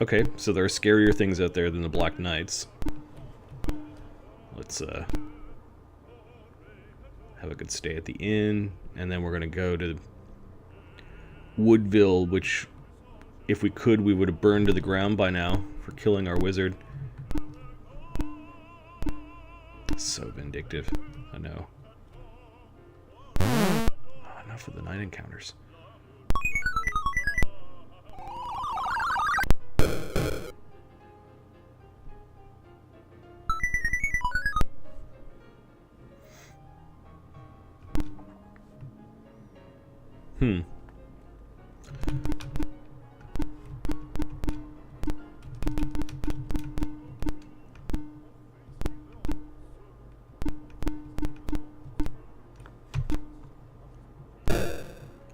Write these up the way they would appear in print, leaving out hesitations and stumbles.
Okay, so there are scarier things out there than the Black Knights. Let's have a good stay at the inn, and then we're gonna go to Woodville, which, if we could, we would have burned to the ground by now for killing our wizard. So vindictive. I know. Oh, enough of the night encounters.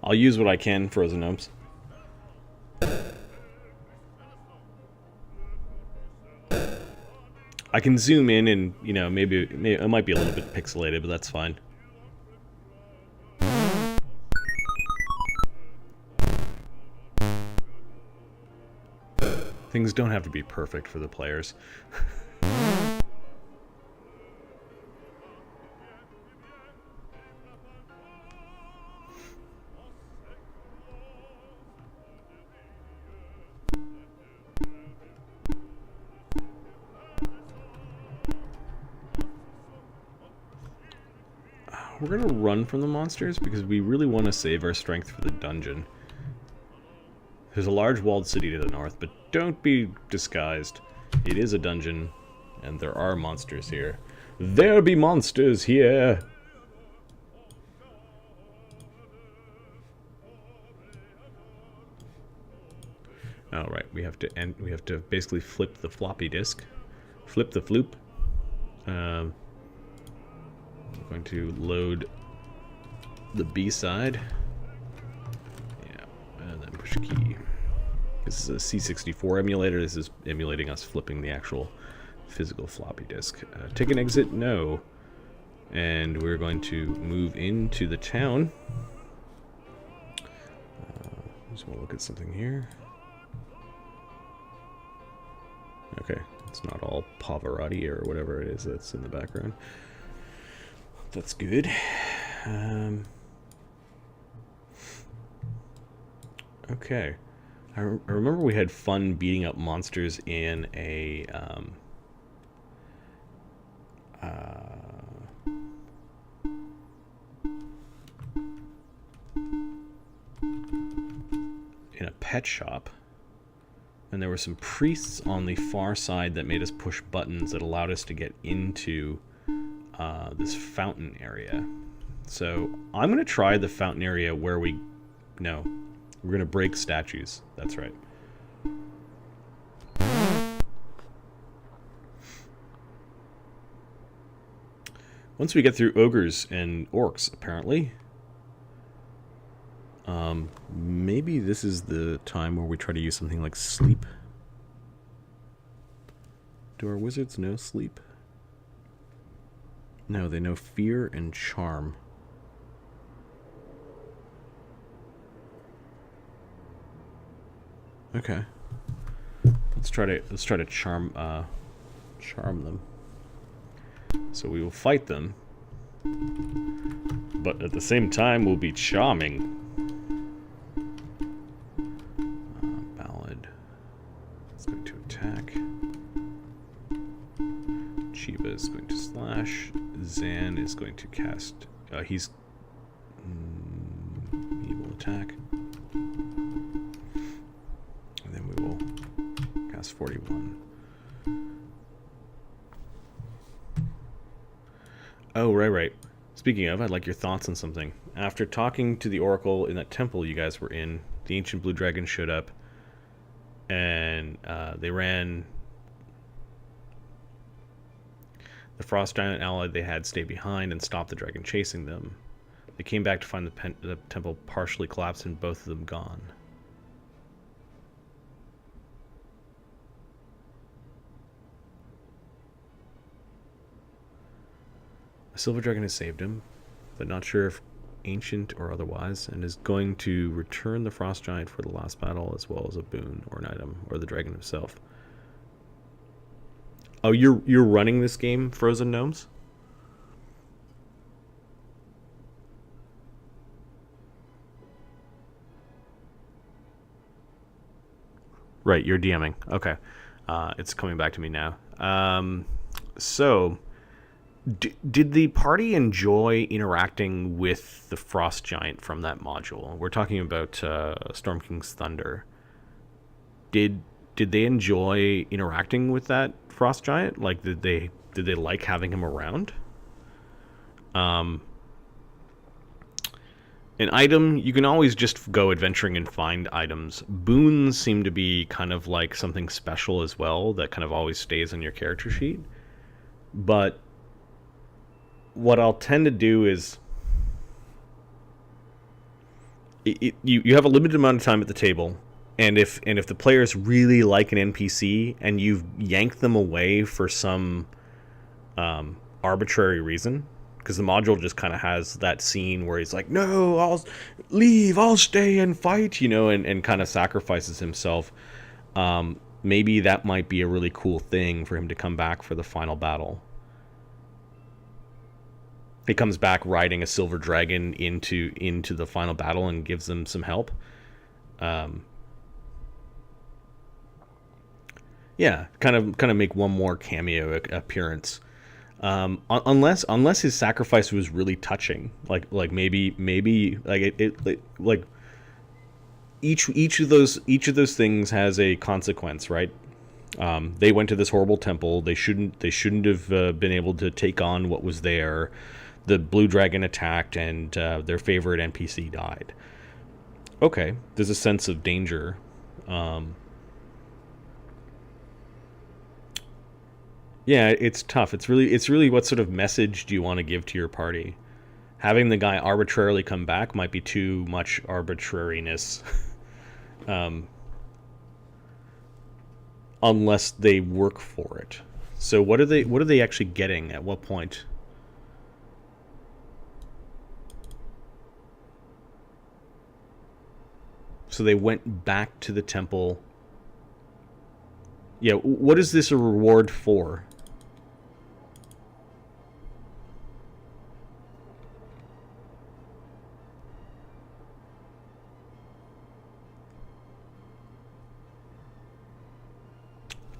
I'll use what I can, frozen gnomes. I can zoom in and, you know, maybe it might be a little bit pixelated, but that's fine. Things don't have to be perfect for the players. We're gonna run from the monsters because we really want to save our strength for the dungeon. There's a large walled city to the north, but don't be disguised. It is a dungeon, and there are monsters here. There be monsters here! Alright, we have to basically flip the floppy disk. Flip the floop. I'm going to load the B side. Yeah, and then push key. This is a C64 emulator. This is emulating us flipping the actual physical floppy disk. Take an exit? No. And we're going to move into the town. Just want to look at something here. Okay, it's not all Pavarotti or whatever it is that's in the background. That's good. Okay. I remember we had fun beating up monsters in a pet shop, and there were some priests on the far side that made us push buttons that allowed us to get into this fountain area. So I'm gonna try the fountain area where we're gonna break statues. That's right. Once we get through ogres and orcs, apparently, maybe this is the time where we try to use something like sleep. Do our wizards know sleep? No, they know fear and charm. Okay. Let's try to charm them. So we will fight them, but at the same time we'll be charming. Ballad. It's going to attack. Chiba is going to slash. Zan is going to cast. He will attack. And then we will cast 41. Oh, right. Speaking of, I'd like your thoughts on something. After talking to the Oracle in that temple you guys were in, the ancient blue dragon showed up, and they ran. The Frost Giant ally they had stayed behind and stopped the dragon chasing them. They came back to find the temple partially collapsed and both of them gone. A silver dragon has saved him, but not sure if ancient or otherwise, and is going to return the Frost Giant for the last battle, as well as a boon or an item, or the dragon himself. Oh, you're running this game, Frozen Gnomes? Right, you're DMing. Okay. It's coming back to me now. So, did the party enjoy interacting with the Frost Giant from that module? We're talking about Storm King's Thunder. Did they enjoy interacting with that Frost Giant? Like, did they like having him around? An item, you can always just go adventuring and find items. Boons seem to be kind of like something special as well that kind of always stays on your character sheet. But what I'll tend to do is you have a limited amount of time at the table, and if the players really like an NPC and you've yanked them away for some arbitrary reason, because the module just kind of has that scene where he's like, no, I'll leave, I'll stay and fight, and kind of sacrifices himself. Maybe that might be a really cool thing for him to come back for the final battle. He comes back riding a silver dragon into the final battle and gives them some help. Yeah, kind of make one more cameo appearance. Unless his sacrifice was really touching, like maybe like it like each of those things has a consequence, right? They went to this horrible temple. They shouldn't have been able to take on what was there. The blue dragon attacked, and their favorite NPC died. Okay, there's a sense of danger. Yeah, it's tough. It's really what sort of message do you want to give to your party? Having the guy arbitrarily come back might be too much arbitrariness. Unless they work for it. So what are they actually getting at what point? So they went back to the temple. Yeah, what is this a reward for?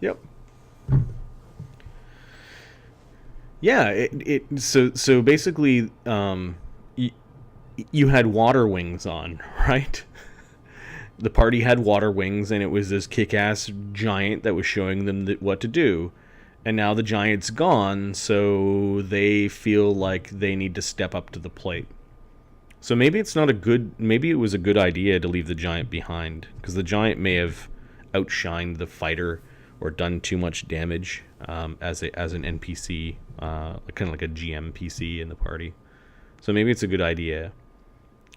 Yep. Yeah, so basically you had water wings on, right? The party had water wings, and it was this kick-ass giant that was showing them what to do. And now the giant's gone, so they feel like they need to step up to the plate. So maybe maybe it was a good idea to leave the giant behind, because the giant may have outshined the fighter or done too much damage as an NPC, kind of like a GM PC in the party. So maybe it's a good idea.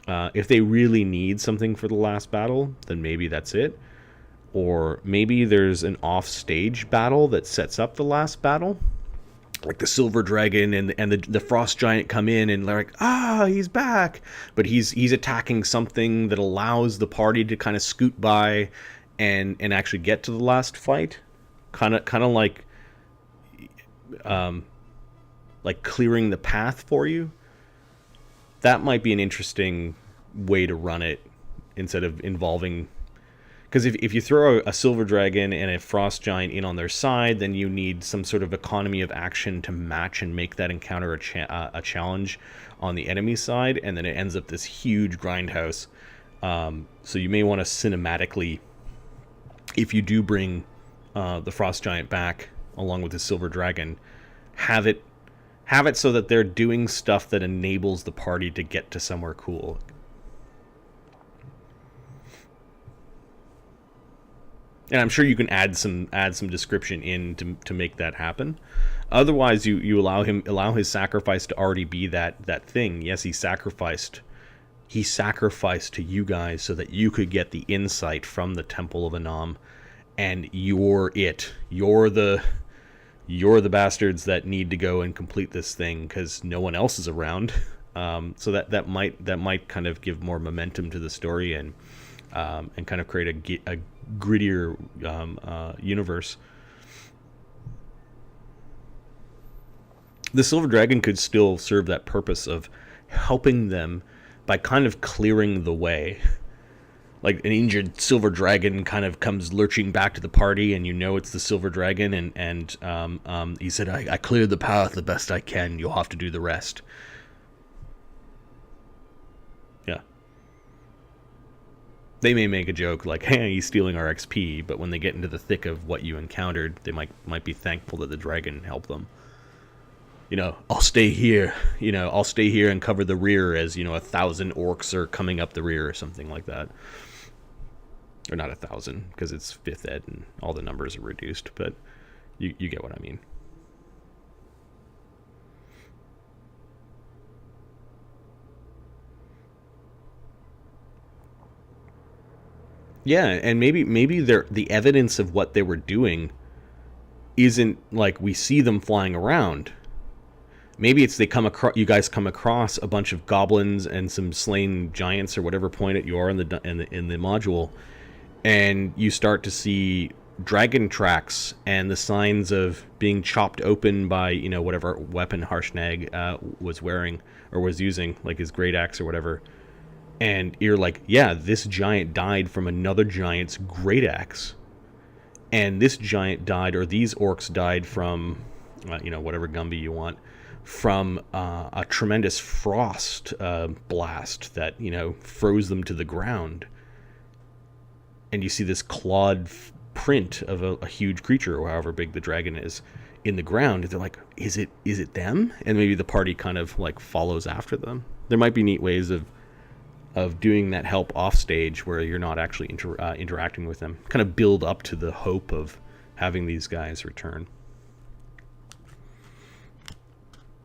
If they really need something for the last battle, then maybe that's it. Or maybe there's an off-stage battle that sets up the last battle. Like the Silver Dragon and the Frost Giant come in and they're like, he's back. But he's attacking something that allows the party to kind of scoot by and actually get to the last fight. Kind of like clearing the path for you. That might be an interesting way to run it instead of involving... Because if you throw a Silver Dragon and a Frost Giant in on their side, then you need some sort of economy of action to match and make that encounter a challenge on the enemy side, and then it ends up this huge grindhouse. So you may want to cinematically, if you do bring the Frost Giant back along with the Silver Dragon, have it so that they're doing stuff that enables the party to get to somewhere cool. And I'm sure you can add some description in to make that happen. Otherwise, you allow his sacrifice to already be that thing. Yes, he sacrificed to you guys so that you could get the insight from the Temple of Anam, and you're it. You're the bastards that need to go and complete this thing because no one else is around. So that might kind of give more momentum to the story and kind of create a grittier universe. The Silver Dragon could still serve that purpose of helping them by kind of clearing the way. Like an injured Silver Dragon kind of comes lurching back to the party, and you know it's the Silver Dragon, and he said, I cleared the path the best I can, you'll have to do the rest. Yeah. They may make a joke like, hey, he's stealing our XP, but when they get into the thick of what you encountered, they might be thankful that the dragon helped them. I'll stay here. I'll stay here and cover the rear as, 1,000 orcs are coming up the rear or something like that. Or not 1,000, because it's 5th ed and all the numbers are reduced, but you get what I mean. Yeah, and maybe the evidence of what they were doing isn't like we see them flying around. Maybe it's you guys come across a bunch of goblins and some slain giants or whatever point you are in the module, and you start to see dragon tracks and the signs of being chopped open by whatever weapon Harshnag was wearing or was using, like his great axe or whatever. And you're like, yeah, this giant died from another giant's great axe, and this giant died, or these orcs died from whatever Gumby you want, from a tremendous frost blast that froze them to the ground. And you see this clawed print of a huge creature, or however big the dragon is, in the ground. They're like, is it them? And maybe the party kind of like follows after them. There might be neat ways of doing that help off stage where you're not actually interacting with them. Kind of build up to the hope of having these guys return.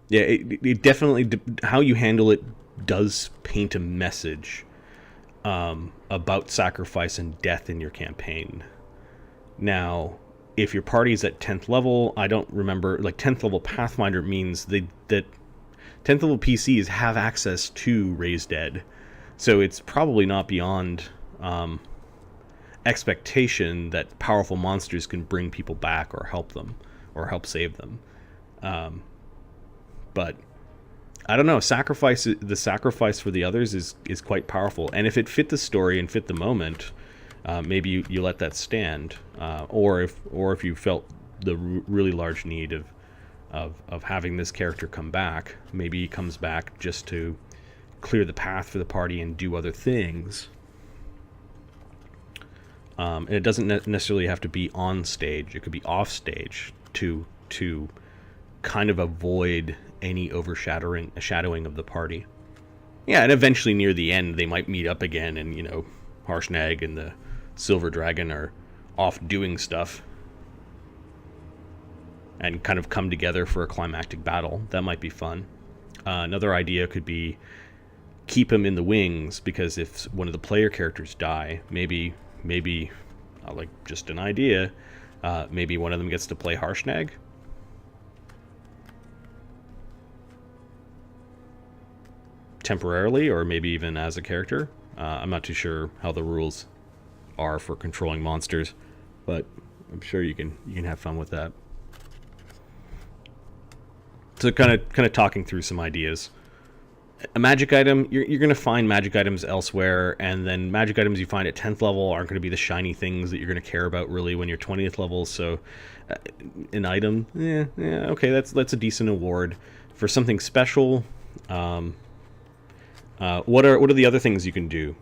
Yeah, it definitely, how you handle it does paint a message about sacrifice and death in your campaign. Now, if your party is at 10th level, I don't remember, like 10th level Pathfinder means that 10th level PCs have access to Raise Dead. So it's probably not beyond expectation that powerful monsters can bring people back or help them or help save them. But I don't know. The sacrifice for the others is quite powerful, and if it fit the story and fit the moment, maybe you let that stand. Or if you felt the really large need of having this character come back, maybe he comes back just to clear the path for the party and do other things. And it doesn't necessarily have to be on stage. It could be off stage to kind of avoid any shadowing of the party. Yeah, and eventually near the end they might meet up again, and Harshnag and the Silver Dragon are off doing stuff and kind of come together for a climactic battle. That might be fun. Another idea could be keep him in the wings, because if one of the player characters die, maybe like just an idea, maybe one of them gets to play Harshnag. Temporarily, or maybe even as a character. I'm not too sure how the rules are for controlling monsters, but I'm sure you can have fun with that. So kind of talking through some ideas. A magic item, you're going to find magic items elsewhere, and then magic items you find at 10th level aren't going to be the shiny things that you're going to care about really when you're 20th level. So an item, okay, that's a decent award. For something special, what are the other things you can do?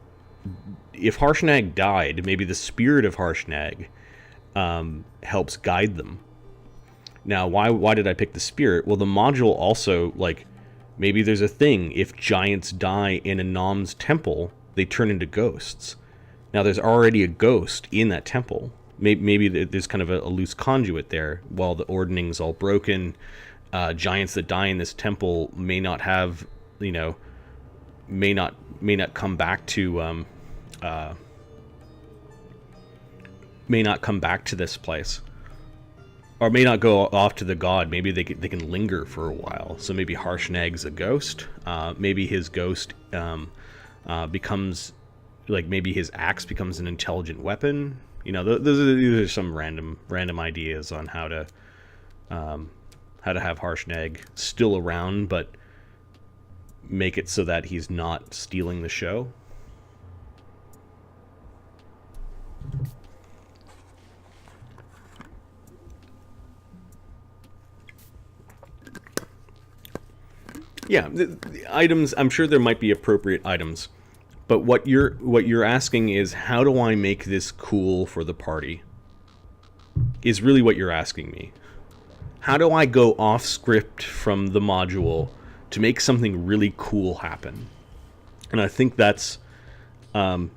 If Harshnag died, maybe the spirit of Harshnag helps guide them. Now, why did I pick the spirit? Well, the module also, like, maybe there's a thing. If giants die in a Nom's temple, they turn into ghosts. Now, there's already a ghost in that temple. Maybe there's kind of a loose conduit there. While the ordning's all broken, giants that die in this temple may not have, may not come back to may not come back to this place. or may not go off to the god. Maybe they can linger for a while. So maybe Harshnag's a ghost. Maybe his ghost becomes, like, maybe his axe becomes an intelligent weapon. You know, these are some random ideas on how to have Harshnag still around, but make it so that he's not stealing the show. Yeah, the items, I'm sure there might be appropriate items, but what you're asking is, how do I make this cool for the party? Is really what you're asking me. How do I go off script from the module to make something really cool happen? And I think that's the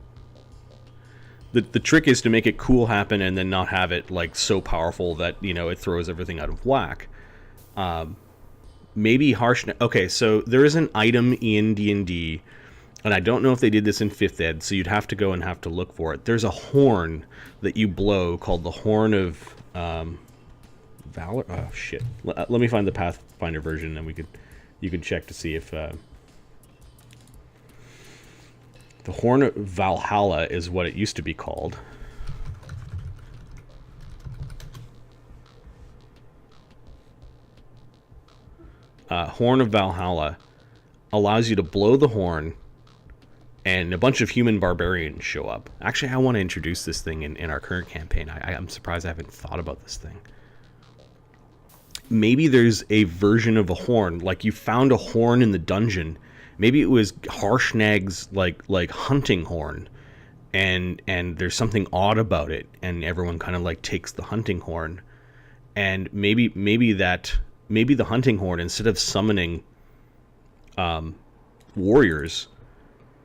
trick is to make it cool happen and then not have it like so powerful that, you know, it throws everything out of whack. Maybe okay, so there is an item in D&D, and I don't know if they did this in 5th ed, so you'd have to go and have to look for it. There's a horn that you blow called the Horn of Valor. Oh shit! Let me find the Pathfinder version, and you can check to see if the Horn of Valhalla is what it used to be called. Horn of Valhalla allows you to blow the horn, and a bunch of human barbarians show up. Actually, I want to introduce this thing in our current campaign. I'm surprised I haven't thought about this thing. Maybe there's a version of a horn, like you found a horn in the dungeon. Maybe it was Harshnag's like hunting horn, and there's something odd about it, and everyone kind of like takes the hunting horn, and maybe the hunting horn, instead of summoning warriors,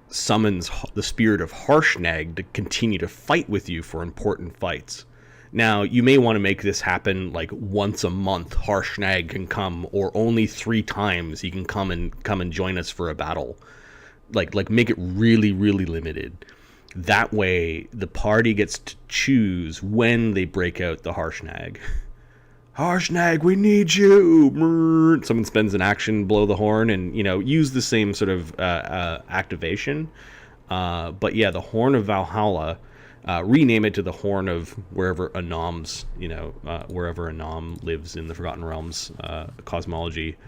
summons the spirit of Harshnag to continue to fight with you for important fights. Now, you may want to make this happen like once a month. Harshnag can come, or only 3 times he can come and join us for a battle. Like make it really, really limited. That way, the party gets to choose when they break out the Harshnag. Harshnag, we need you! Someone spends an action, blow the horn, and, you know, use the same sort of activation. But yeah, the Horn of Valhalla, rename it to the Horn of wherever Anom's, you know, wherever Anom lives in the Forgotten Realms cosmology.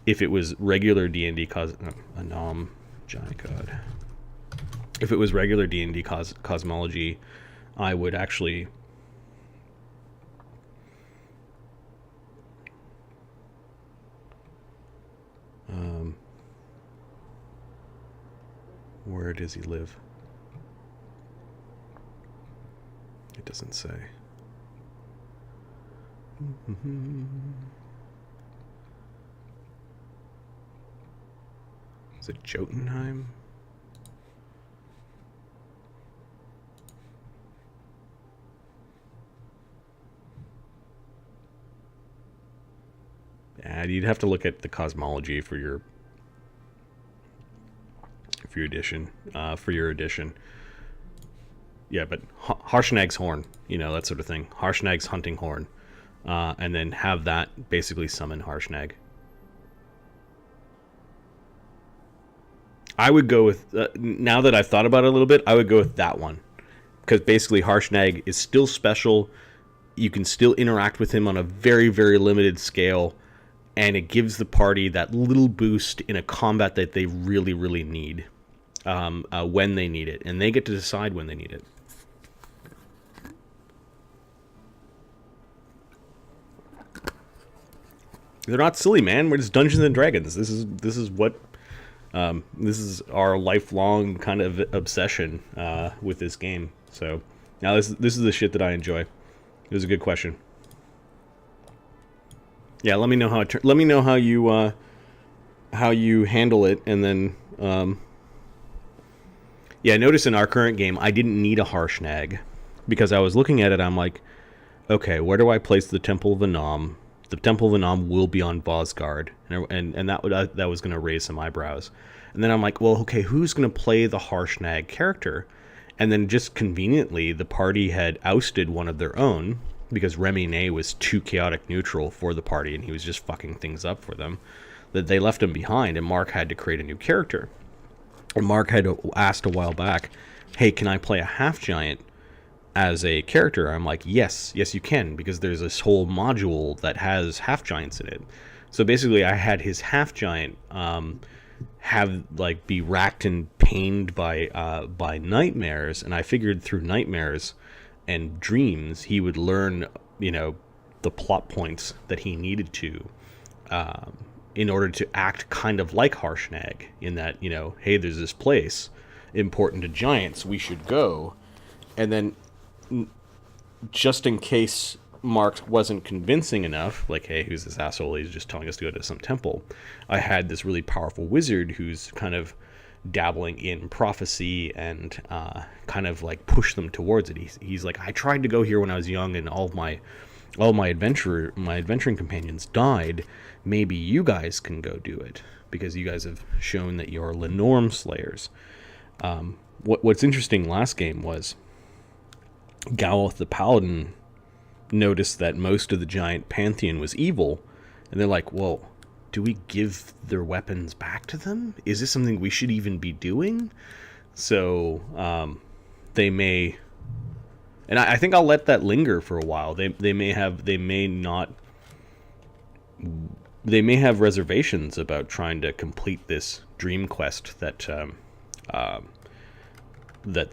If it was regular D&D Anom, giant god. If it was regular D&D cosmology, I would actually... where does he live? It doesn't say. Is it Jotunheim? Yeah, you'd have to look at the cosmology for your edition. Yeah, but Harshnag's horn, you know, that sort of thing. Harshnag's hunting horn, and then have that basically summon Harshnag. I would go with now that I've thought about it a little bit, I would go with that one, because basically Harshnag is still special. You can still interact with him on a very, very limited scale, and it gives the party that little boost in a combat that they really, really need. When they need it, and they get to decide when they need it. They're not silly, man. We're just Dungeons and Dragons. This is what this is our lifelong kind of obsession with this game. So now this is the shit that I enjoy. It was a good question. Yeah, let me know how let me know how you handle it, and then. Yeah, notice in our current game, I didn't need a Harshnag, because I was looking at it, I'm like, okay, where do I place the Temple of Anom? The Temple of Anom will be on Vosgard, and that was going to raise some eyebrows. And then I'm like, well, okay, who's going to play the Harshnag character? And then just conveniently, the party had ousted one of their own, because Remy Ney was too chaotic neutral for the party, and he was just fucking things up for them, that they left him behind, and Mark had to create a new character. And Mark had asked a while back, hey, can I play a half-giant as a character? I'm like, yes you can, because there's this whole module that has half-giants in it. So basically I had his half-giant be racked and pained by nightmares, and I figured through nightmares and dreams he would learn, the plot points that he needed to in order to act kind of like Harshnag, in that, hey, there's this place important to giants, we should go. And then just in case Mark wasn't convincing enough, like, hey, who's this asshole, he's just telling us to go to some temple, I had this really powerful wizard who's kind of dabbling in prophecy and kind of like push them towards it. He's like, I tried to go here when I was young, and all my adventuring companions died. Maybe you guys can go do it, because you guys have shown that you're Lenorm slayers. What's interesting last game was Galloth the Paladin noticed that most of the giant pantheon was evil, and they're like, well, do we give their weapons back to them? Is this something we should even be doing? So they may, and I think I'll let that linger for a while. They may have reservations about trying to complete this dream quest that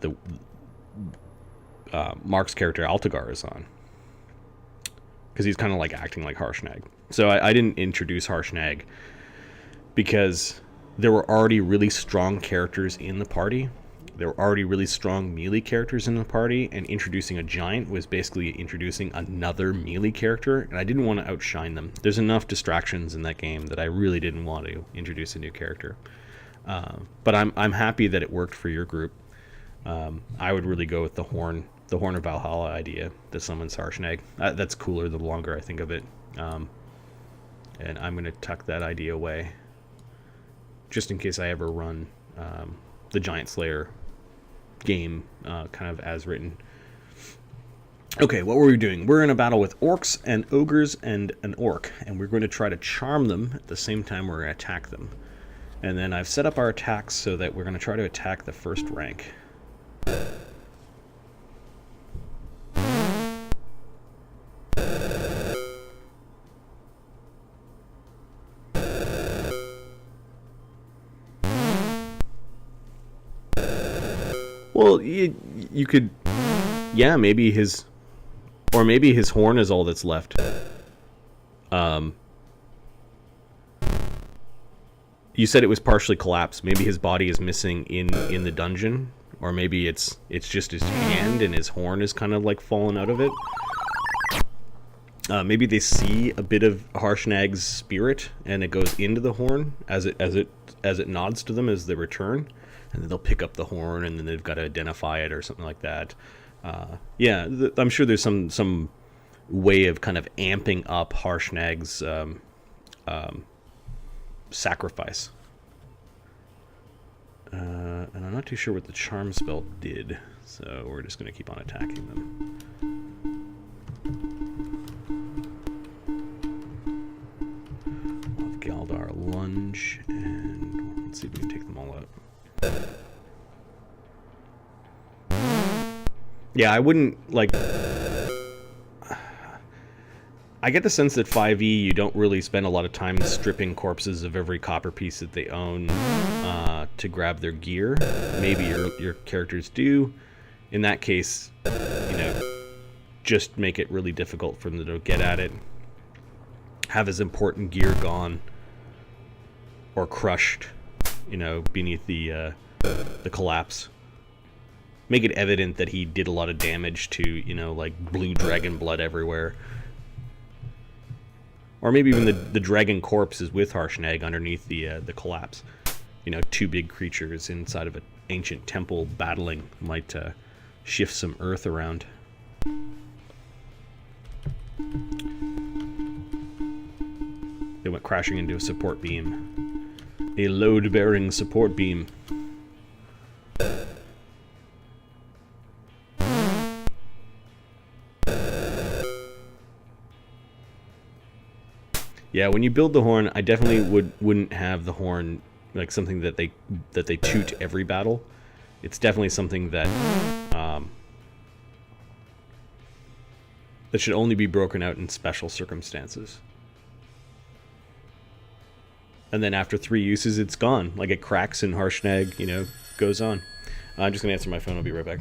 the Mark's character Altagar is on, because he's kind of like acting like Harshnag. So I didn't introduce Harshnag because there were already really strong characters in the party. There were already really strong melee characters in the party, and introducing a giant was basically introducing another melee character, and I didn't want to outshine them. There's enough distractions in that game that I really didn't want to introduce a new character. But I'm happy that it worked for your group. I would really go with the Horn of Valhalla idea that summons Harshnag. That's cooler the longer I think of it. And I'm going to tuck that idea away, just in case I ever run the Giant Slayer game kind of as written. Okay, what were we doing? We're in a battle with orcs and ogres and an orc, and we're going to try to charm them at the same time we're going to attack them. And then I've set up our attacks so that we're going to try to attack the first rank. Well, you could, yeah, maybe his horn is all that's left. You said it was partially collapsed. Maybe his body is missing in the dungeon, or maybe it's just his hand and his horn is kind of like fallen out of it. Maybe they see a bit of Harshnag's spirit and it goes into the horn as it nods to them as they return. And then they'll pick up the horn, and then they've got to identify it or something like that. Yeah, I'm sure there's some way of kind of amping up Harshnag's sacrifice. And I'm not too sure what the charm spell did, so we're just going to keep on attacking them. We'll have Galdar lunge, and let's see if we can take them all out. Yeah, I wouldn't, like, I get the sense that 5e, you don't really spend a lot of time stripping corpses of every copper piece that they own to grab their gear. Maybe your characters do. In that case, just make it really difficult for them to get at it. Have his important gear gone or crushed, beneath the collapse. Make it evident that he did a lot of damage to, like blue dragon blood everywhere. Or maybe even the dragon corpse is with Harshnag underneath the collapse. Two big creatures inside of an ancient temple battling might shift some earth around. They went crashing into a support beam. A load-bearing support beam. Yeah, when you build the horn, I definitely wouldn't have the horn like something that they toot every battle. It's definitely something that that should only be broken out in special circumstances. And then after 3 uses, it's gone. Like it cracks and Harshnag, you know, goes on. I'm just gonna answer my phone. I'll be right back.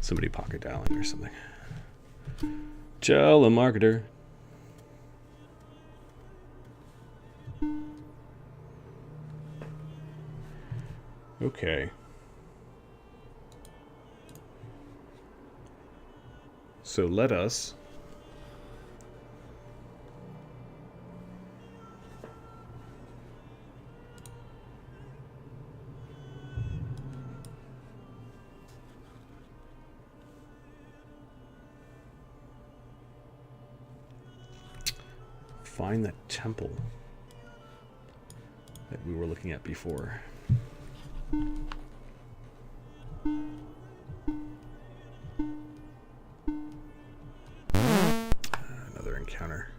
Somebody pocket dialing or something. Telemarketer. Okay. So let us find that temple that we were looking at before. Another encounter.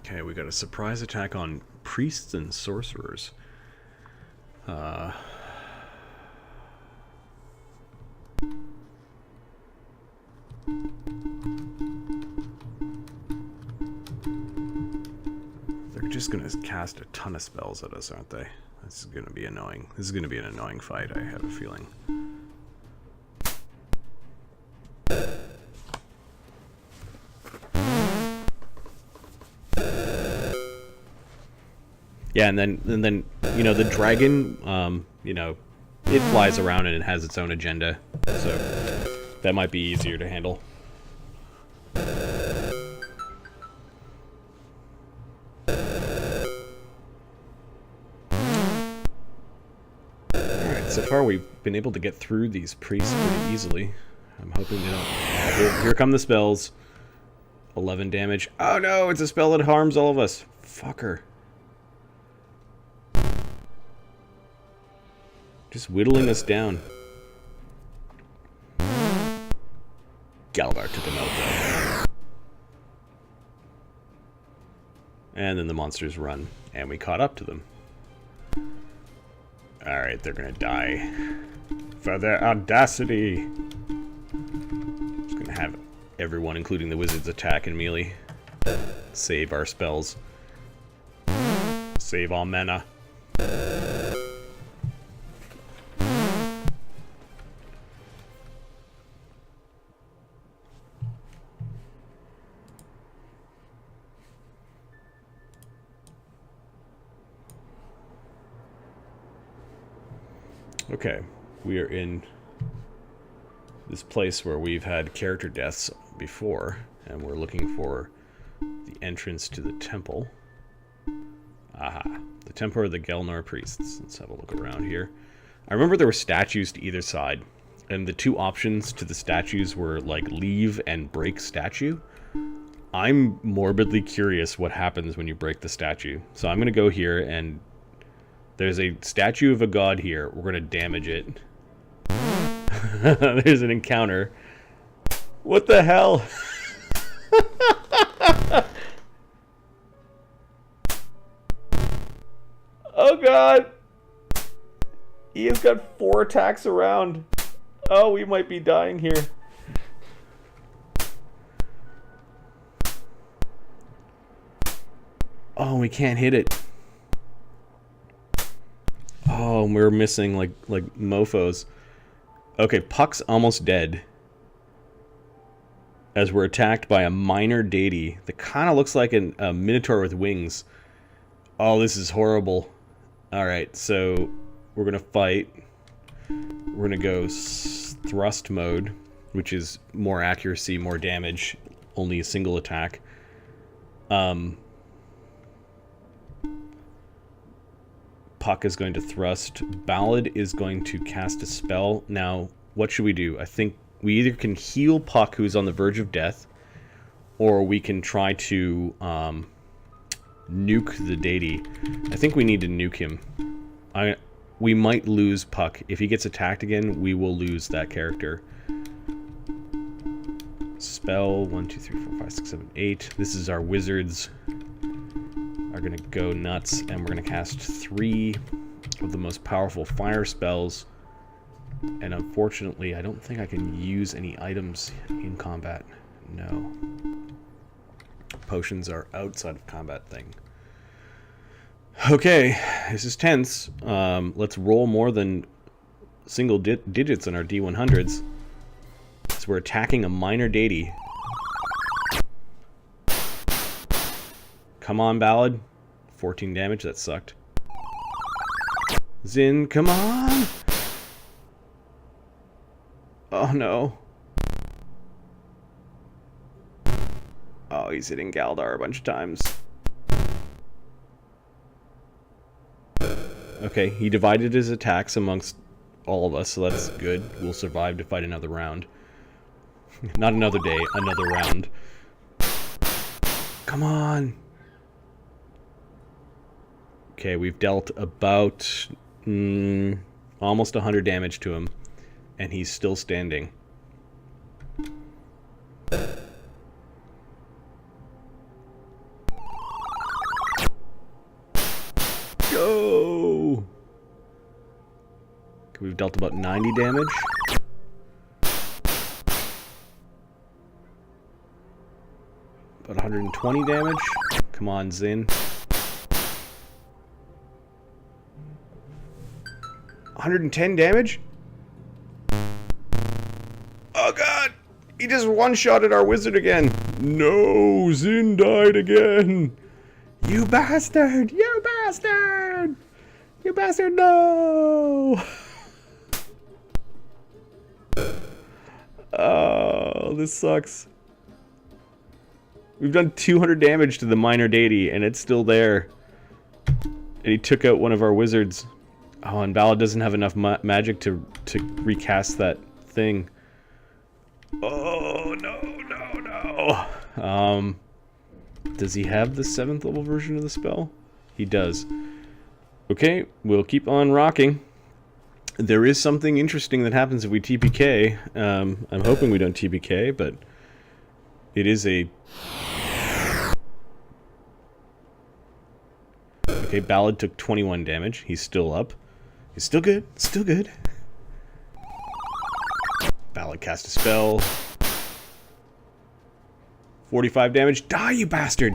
Okay, we got a surprise attack on priests and sorcerers. They're just gonna cast a ton of spells at us, aren't they? This is gonna be annoying. This is gonna be an annoying fight, I have a feeling. Yeah, and then you know the dragon, you know, it flies around and it has its own agenda, so that might be easier to handle. Alright, so far we've been able to get through these priests pretty easily. I'm hoping they don't... Here come the spells. 11 damage. Oh no, it's a spell that harms all of us. Fucker. Just whittling us down. Galvar took him out though. And then the monsters run, and we caught up to them. Alright, they're gonna die. For their audacity! Just gonna have everyone, including the wizards, attack and melee. Save our spells. Save all mana. Okay, we are in this place where we've had character deaths before, and we're looking for the entrance to the temple. Aha, the temple of the Gelnor priests. Let's have a look around here. I remember there were statues to either side, and the two options to the statues were like leave and break statue. I'm morbidly curious what happens when you break the statue. So I'm going to go here, and there's a statue of a god here. We're going to damage it. There's an encounter. What the hell? Oh god! He has got 4 attacks around. Oh, we might be dying here. Oh, we can't hit it. Oh, and we're missing like mofos. Okay, Puck's almost dead. As we're attacked by a minor deity that kind of looks like a minotaur with wings. Oh, this is horrible. Alright, so we're going to fight. We're going to go thrust mode, which is more accuracy, more damage, only a single attack. Puck is going to thrust. Ballad is going to cast a spell. Now, what should we do? I think we either can heal Puck, who's on the verge of death, or we can try to nuke the deity. I think we need to nuke him. We might lose Puck. If he gets attacked again, we will lose that character. Spell 1, 2, 3, 4, 5, 6, 7, 8. This is our wizards are gonna go nuts, and we're gonna cast 3 of the most powerful fire spells. And unfortunately, I don't think I can use any items in combat. No. Potions are outside of combat thing. Okay, this is tense. Let's roll more than single digits on our D100s. So we're attacking a minor deity. Come on, Ballad. 14 damage, that sucked. Zin, come on! Oh no. Oh, he's hitting Galdar a bunch of times. Okay, he divided his attacks amongst all of us, so that's good. We'll survive to fight another round. Not another day, another round. Come on! Okay, we've dealt about almost 100 damage to him. And he's still standing. Go! Okay, we've dealt about 90 damage. About 120 damage. Come on, Zin. 110 damage? Oh god! He just one-shotted our wizard again! No! Zin died again! You bastard! You bastard! You bastard, no! Oh, this sucks. We've done 200 damage to the minor deity, and it's still there. And he took out one of our wizards. Oh, and Ballad doesn't have enough magic to recast that thing. Oh, no. Does he have the 7th level version of the spell? He does. Okay, we'll keep on rocking. There is something interesting that happens if we TPK. I'm hoping we don't TPK, but it is a... Okay, Ballad took 21 damage. He's still up. He's still good. Still good. Ballad cast a spell. 45 damage. Die, you bastard!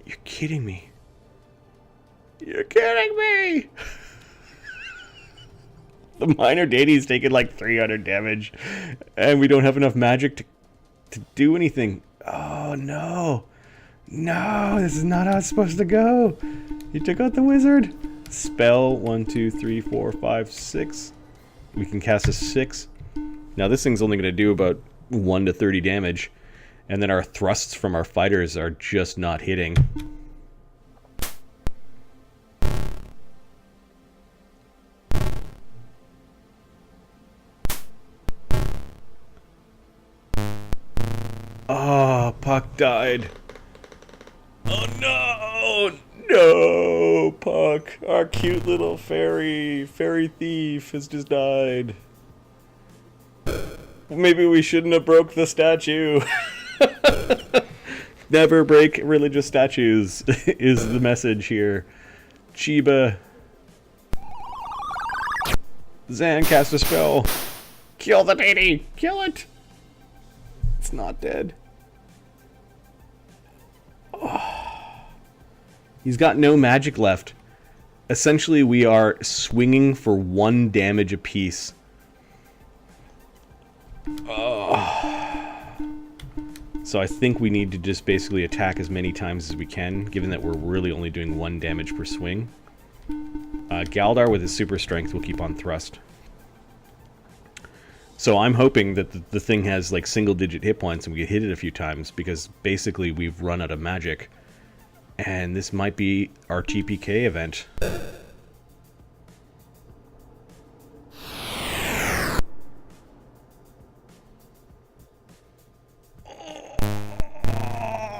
You're kidding me. You're kidding me! The minor deity's taken like 300 damage, and we don't have enough magic to do anything. Oh, no. No, this is not how it's supposed to go. He took out the wizard. Spell 1, 2, 3, 4, 5, 6. We can cast a 6. Now this thing's only going to do about 1 to 30 damage, and then our thrusts from our fighters are just not hitting. Oh, Puck died. Oh no! No, Puck. Our cute little fairy thief has just died. Maybe we shouldn't have broke the statue. Never break religious statues is the message here. Chiba. Zan cast a spell. Kill the deity! Kill it! It's not dead. Oh. He's got no magic left. Essentially, we are swinging for 1 damage apiece. Oh. So I think we need to just basically attack as many times as we can, given that we're really only doing 1 damage per swing. Galdar with his super strength will keep on thrust. So I'm hoping that the thing has like single-digit hit points and we get hit it a few times, because basically we've run out of magic. And this might be our TPK event.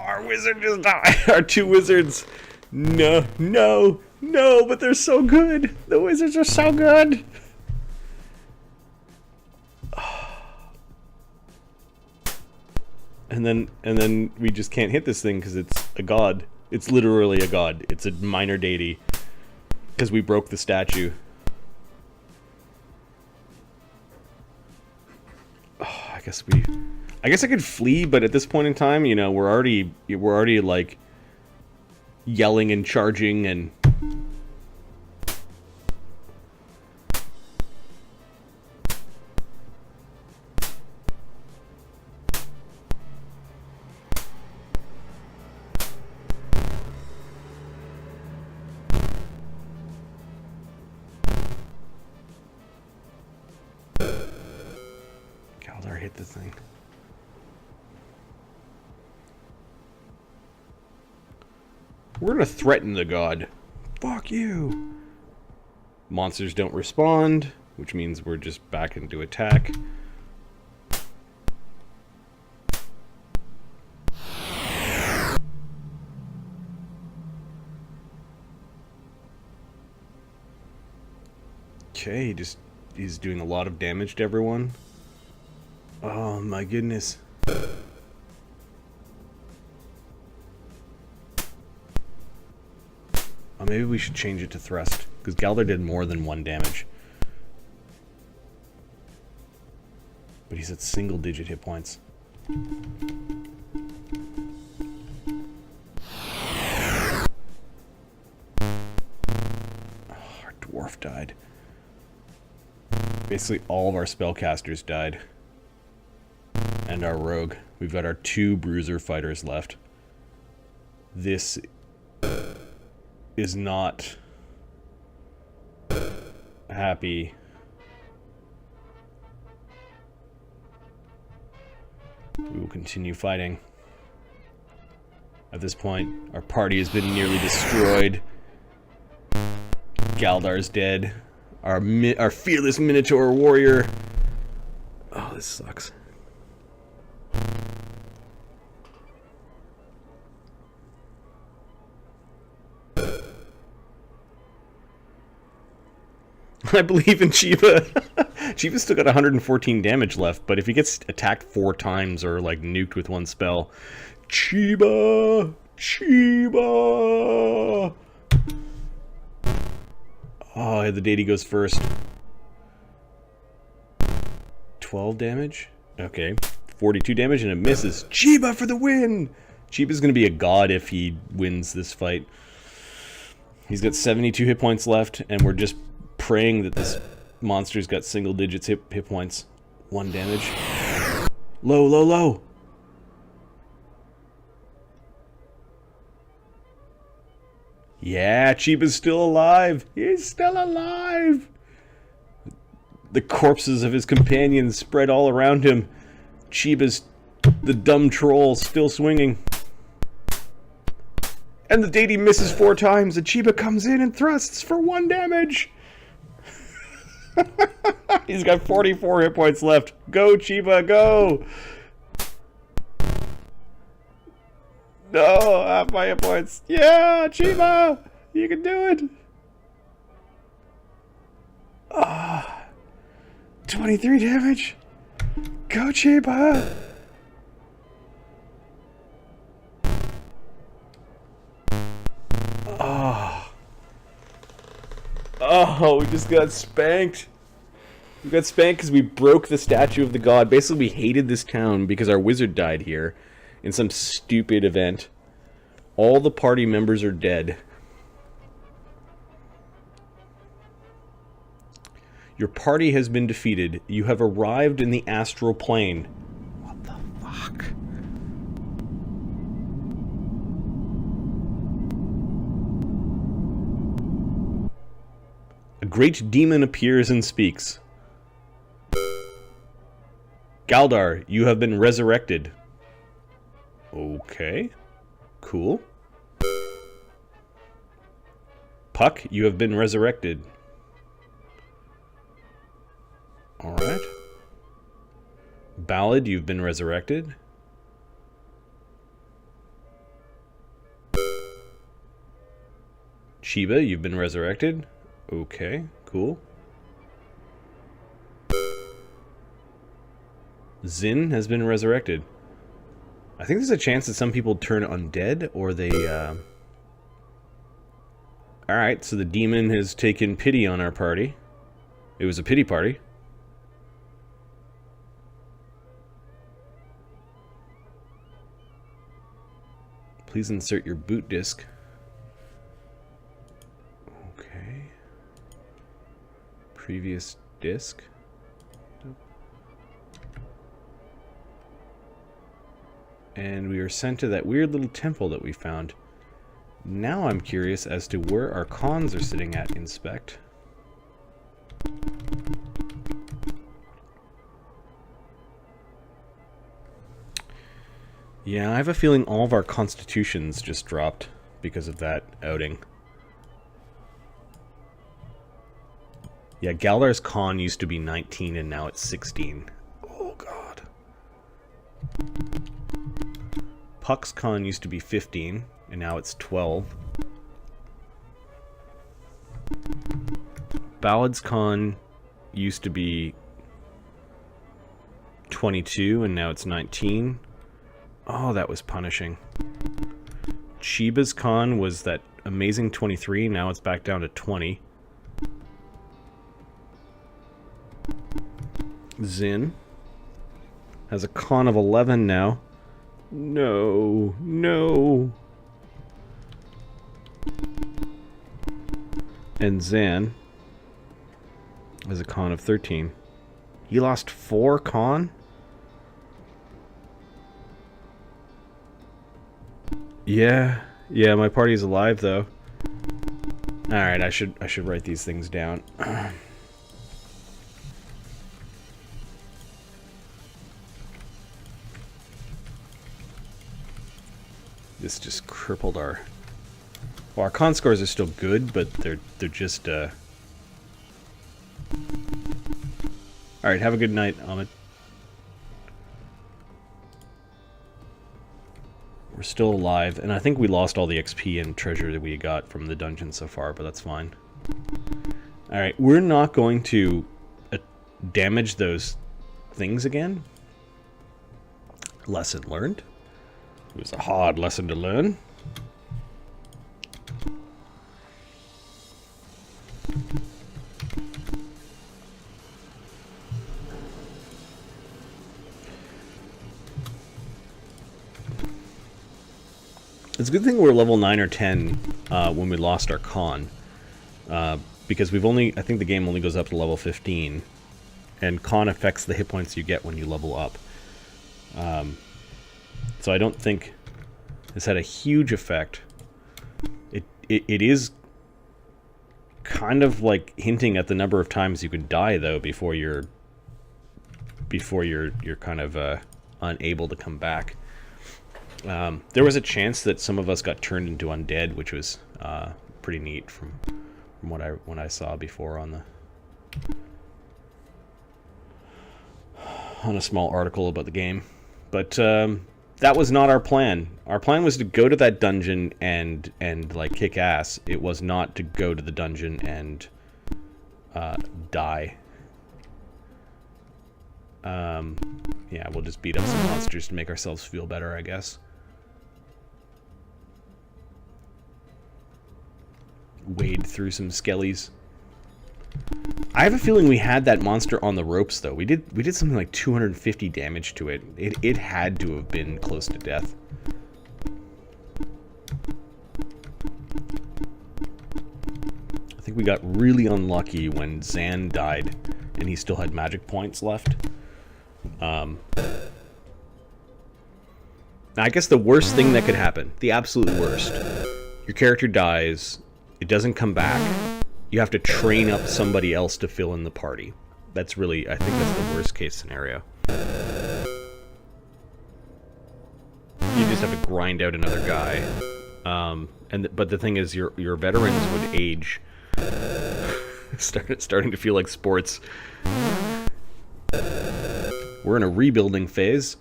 Our wizard just died. Our 2 wizards. No, no, no, but they're so good. The wizards are so good. And then we just can't hit this thing because it's a god. It's literally a god. It's a minor deity. Because we broke the statue. Oh, I guess I could flee, but at this point in time, you know, we're already like yelling and charging and Galdar hit the thing. We're gonna threaten the god. Fuck you. Monsters don't respond, which means we're just back into attack. Okay, he's doing a lot of damage to everyone. Oh my goodness. Oh, maybe we should change it to thrust, because Galdar did more than 1 damage. But he's at single-digit hit points. Oh, our dwarf died. Basically all of our spellcasters died. And our rogue. We've got our 2 bruiser fighters left. This is not happy. We will continue fighting. At this point, our party has been nearly destroyed. Galdar's dead. Our fearless Minotaur warrior. Oh, this sucks. I believe in Chiba. Chiba's still got 114 damage left, but if he gets attacked 4 times or like nuked with 1 spell, Chiba! Chiba! Oh, the deity goes first. 12 damage? Okay. 42 damage and it misses. Chiba for the win! Chiba's gonna be a god if he wins this fight. He's got 72 hit points left, and we're just praying that this monster's got single digits hit points. 1 damage. Low, low, low! Yeah, Chiba's still alive! He's still alive! The corpses of his companions spread all around him. Chiba's the dumb troll still swinging. And the deity misses 4 times, and Chiba comes in and thrusts for 1 damage! He's got 44 hit points left. Go, Chiba, go! No, half my hit points. Yeah, Chiba! You can do it! Ah, 23 damage! Go, Chiba! Oh. Oh, we just got spanked. We got spanked because we broke the statue of the god. Basically, we hated this town because our wizard died here in some stupid event. All the party members are dead. Your party has been defeated. You have arrived in the astral plane. What the fuck? A great demon appears and speaks. Galdar, you have been resurrected. Okay. Cool. Puck, you have been resurrected. Alright. Ballad, you've been resurrected. Chiba, you've been resurrected. Okay, cool. Zin has been resurrected. I think there's a chance that some people turn undead, or they, Alright, so the demon has taken pity on our party. It was a pity party. Please insert your boot disc. Okay. Previous disc. And we are sent to that weird little temple that we found. Now I'm curious as to where our cons are sitting at inspect. Yeah, I have a feeling all of our constitutions just dropped because of that outing. Yeah, Galdar's con used to be 19 and now it's 16. Oh god. Puck's con used to be 15 and now it's 12. Ballad's con used to be 22 and now it's 19. Oh, that was punishing. Chiba's con was that amazing 23, now it's back down to 20. Zin has a con of 11 now. No, no. And Zan has a con of 13. He lost 4 con? Yeah, my party's alive though. Alright, I should write these things down. This just crippled our... Well, our con scores are still good, but they're just Alright, have a good night, Ahmed. We're still alive, and I think we lost all the XP and treasure that we got from the dungeon so far, but that's fine. Alright, we're not going to damage those things again. Lesson learned. It was a hard lesson to learn. It's a good thing we're level 9 or 10 when we lost our con. Because we've only... I think the game only goes up to level 15. And con affects the hit points you get when you level up. So I don't think this had a huge effect. It is kind of like hinting at the number of times you could die, though, before you're kind of unable to come back. There was a chance that some of us got turned into undead, which was pretty neat from what I saw before on a small article about the game. But that was not our plan. Our plan was to go to that dungeon and like kick ass. It was not to go to the dungeon and die. Yeah, we'll just beat up some monsters to make ourselves feel better, I guess. Wade through some skellies. I have a feeling we had that monster on the ropes, though. We did something like 250 damage to it. It had to have been close to death. I think we got really unlucky when Zan died and he still had magic points left. I guess the worst thing that could happen, the absolute worst, your character dies, it doesn't come back, you have to train up somebody else to fill in the party. That's really, I think that's the worst case scenario. You just have to grind out another guy. But the thing is, your veterans would age. Starting to feel like sports. We're in a rebuilding phase.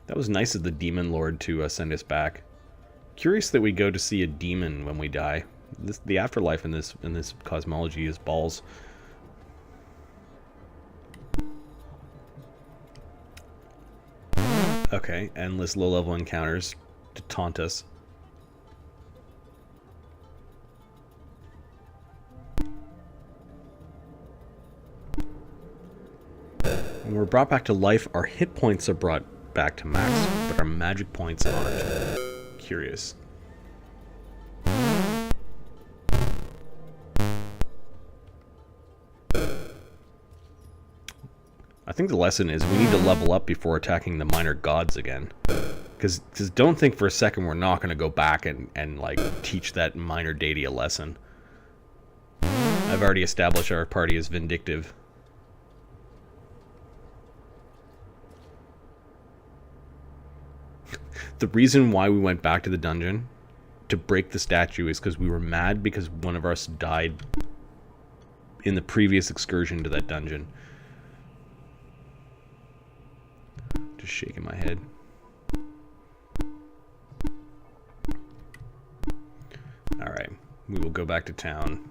That was nice of the Demon Lord to send us back. Curious that we go to see a demon when we die. The afterlife in this cosmology is balls. Okay, endless low-level encounters to taunt us. When we're brought back to life, our hit points are brought back to max, but our magic points aren't. Curious. I think the lesson is we need to level up before attacking the minor gods again. Because don't think for a second we're not going to go back and like teach that minor deity a lesson. I've already established our party as vindictive. The reason why we went back to the dungeon to break the statue is because we were mad because one of us died in the previous excursion to that dungeon. Just shaking my head. Alright, we will go back to town.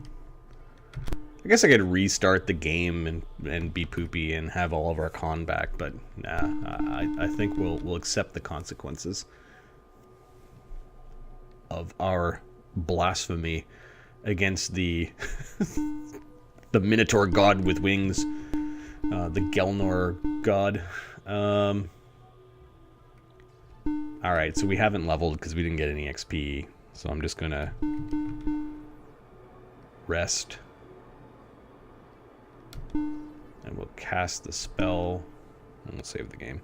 I guess I could restart the game and be poopy and have all of our con back, but nah, I think we'll accept the consequences of our blasphemy against the the Minotaur god with wings, the Gelnor god. Alright, so we haven't leveled because we didn't get any XP, so I'm just gonna rest. And we'll cast the spell, and we'll save the game.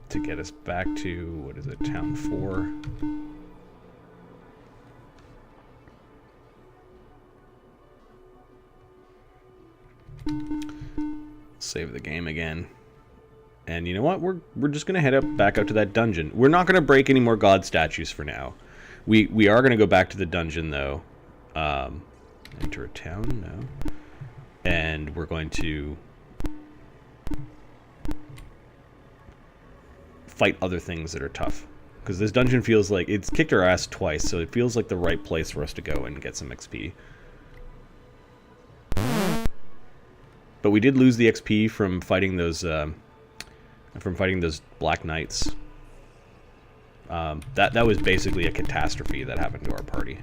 To get us back to, what is it, Town 4. Save the game again. And you know what? We're just gonna head back out to that dungeon. We're not gonna break any more god statues for now. We are gonna go back to the dungeon though. Enter a town? No. And we're going to fight other things that are tough. Because this dungeon feels like it's kicked our ass twice, so it feels like the right place for us to go and get some XP. But we did lose the XP from fighting those Black Knights. That was basically a catastrophe that happened to our party.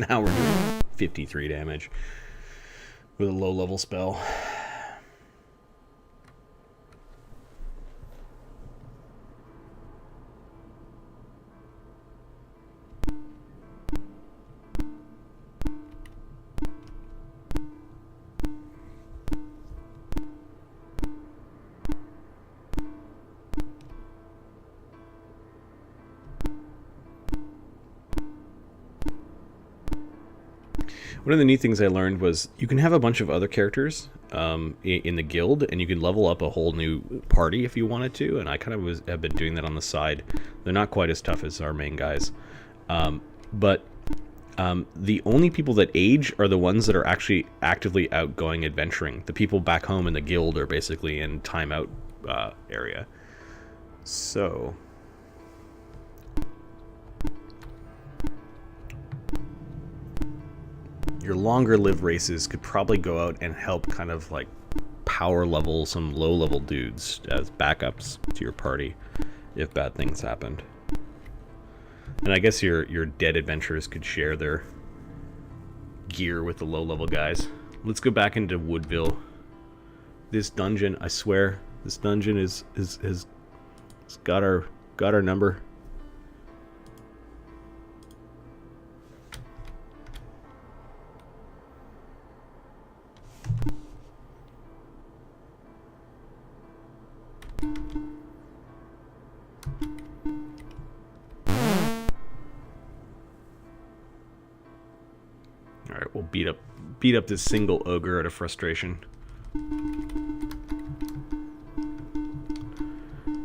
Now we're doing 53 damage with a low-level spell. One of the neat things I learned was you can have a bunch of other characters in the guild, and you can level up a whole new party if you wanted to. And I kind of have been doing that on the side. They're not quite as tough as our main guys, but the only people that age are the ones that are actually actively out going adventuring. The people back home in the guild are basically in timeout area. So your longer lived races could probably go out and help kind of like power level some low level dudes as backups to your party if bad things happened. And I guess your dead adventurers could share their gear with the low level guys. Let's go back into Woodville. This dungeon, I swear, this dungeon has got our number. Alright, we'll beat up this single ogre out of frustration.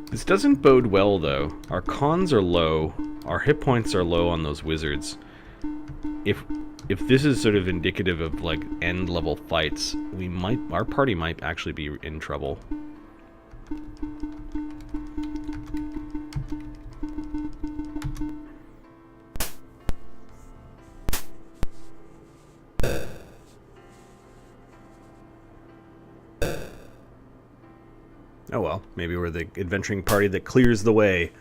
This doesn't bode well though. Our cons are low, our hit points are low on those wizards. If this is sort of indicative of like end level fights, our party might actually be in trouble. Oh well, maybe we're the adventuring party that clears the way.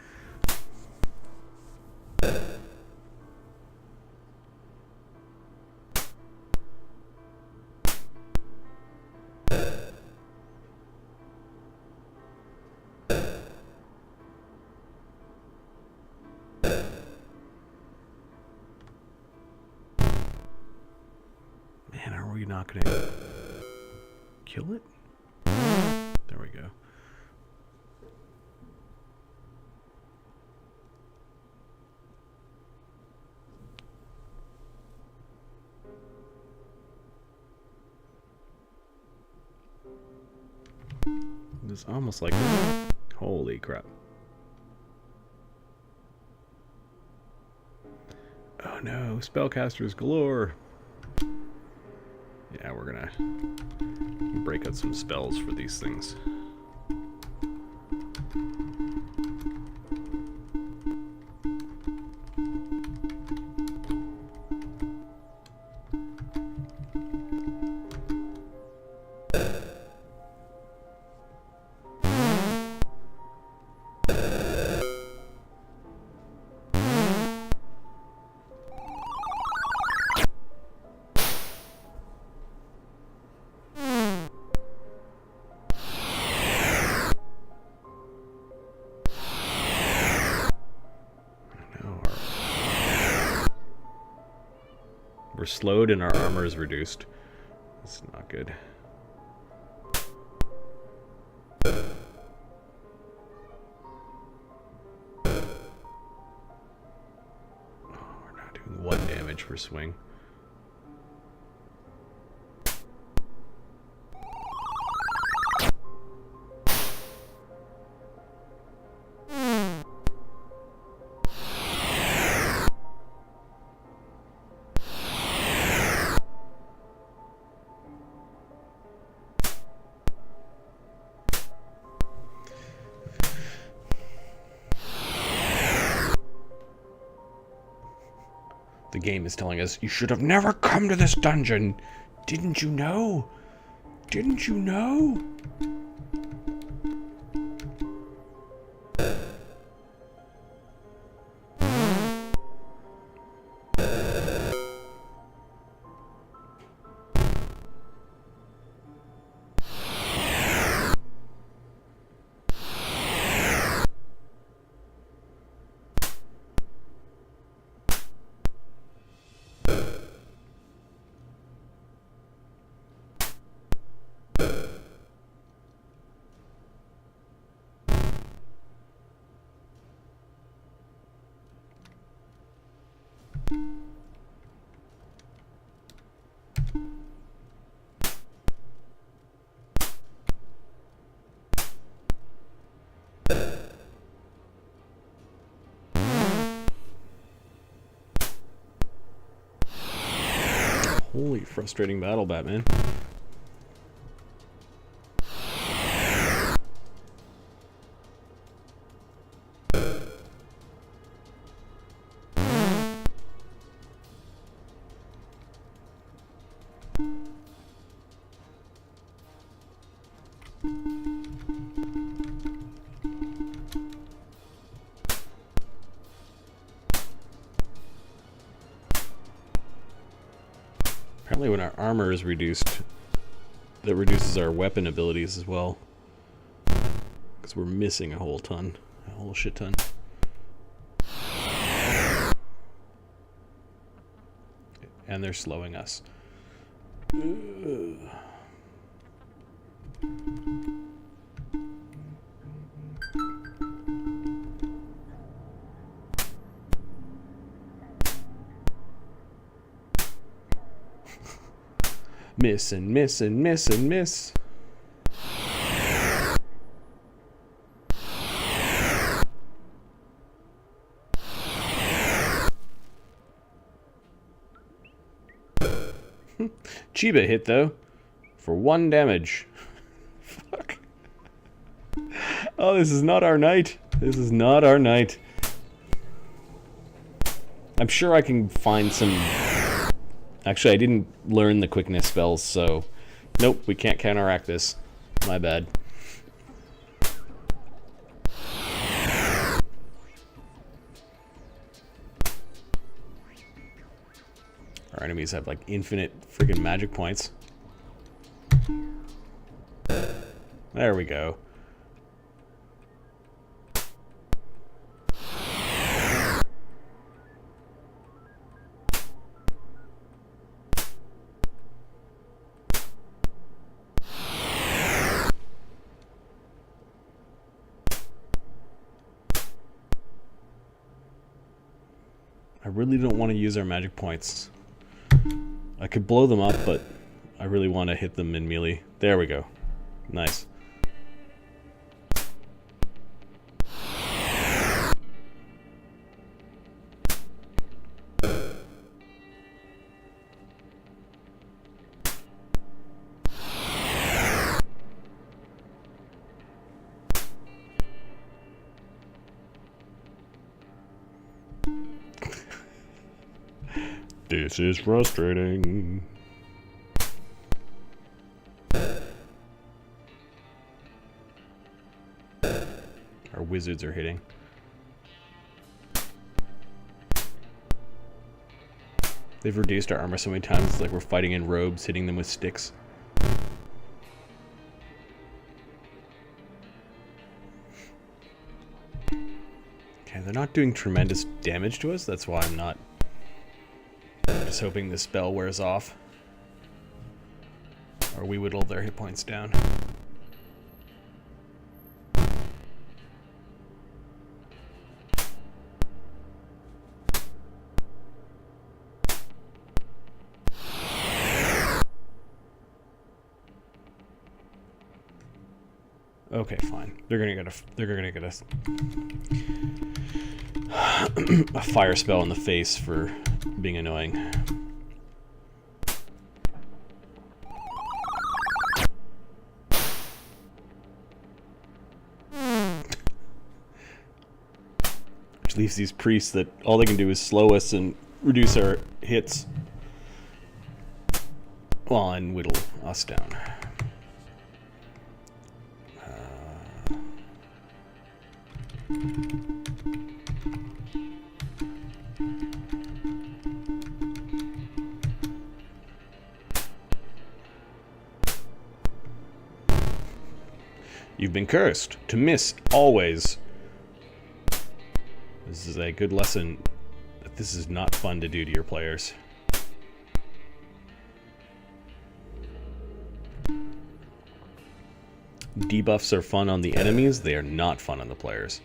Man, are we not gonna kill it? There we go. It's almost like, holy crap. Oh no, spellcasters galore. Yeah, we're gonna break out some spells for these things. We're slowed and our armor is reduced. That's not good. Oh, we're not doing 1 damage per swing. The game is telling us, you should have never come to this dungeon. Didn't you know? Didn't you know? Holy frustrating battle, Batman. Apparently when our armor is reduced, that reduces our weapon abilities as well. Because we're missing a whole shit ton. And they're slowing us. Miss and miss and miss and miss. Chiba hit though, for 1 damage. Fuck. Oh, this is not our night. This is not our night. I'm sure I can find some... Actually, I didn't learn the quickness spells, so... Nope, we can't counteract this. My bad. Our enemies have, like, infinite freaking magic points. There we go. I really don't want to use our magic points. I could blow them up, but I really want to hit them in melee. There we go. Nice. This is frustrating. Our wizards are hitting. They've reduced our armor so many times, it's like we're fighting in robes, hitting them with sticks. Okay, they're not doing tremendous damage to us, that's why I'm not... Just hoping this spell wears off. Or we whittle their hit points down. Okay, fine. They're gonna get us a fire spell in the face for being annoying. Which leaves these priests that all they can do is slow us and reduce our hits. Well, and whittle us down. You've been cursed to miss always. This is a good lesson that this is not fun to do to your players. Debuffs are fun on the enemies, they are not fun on the players.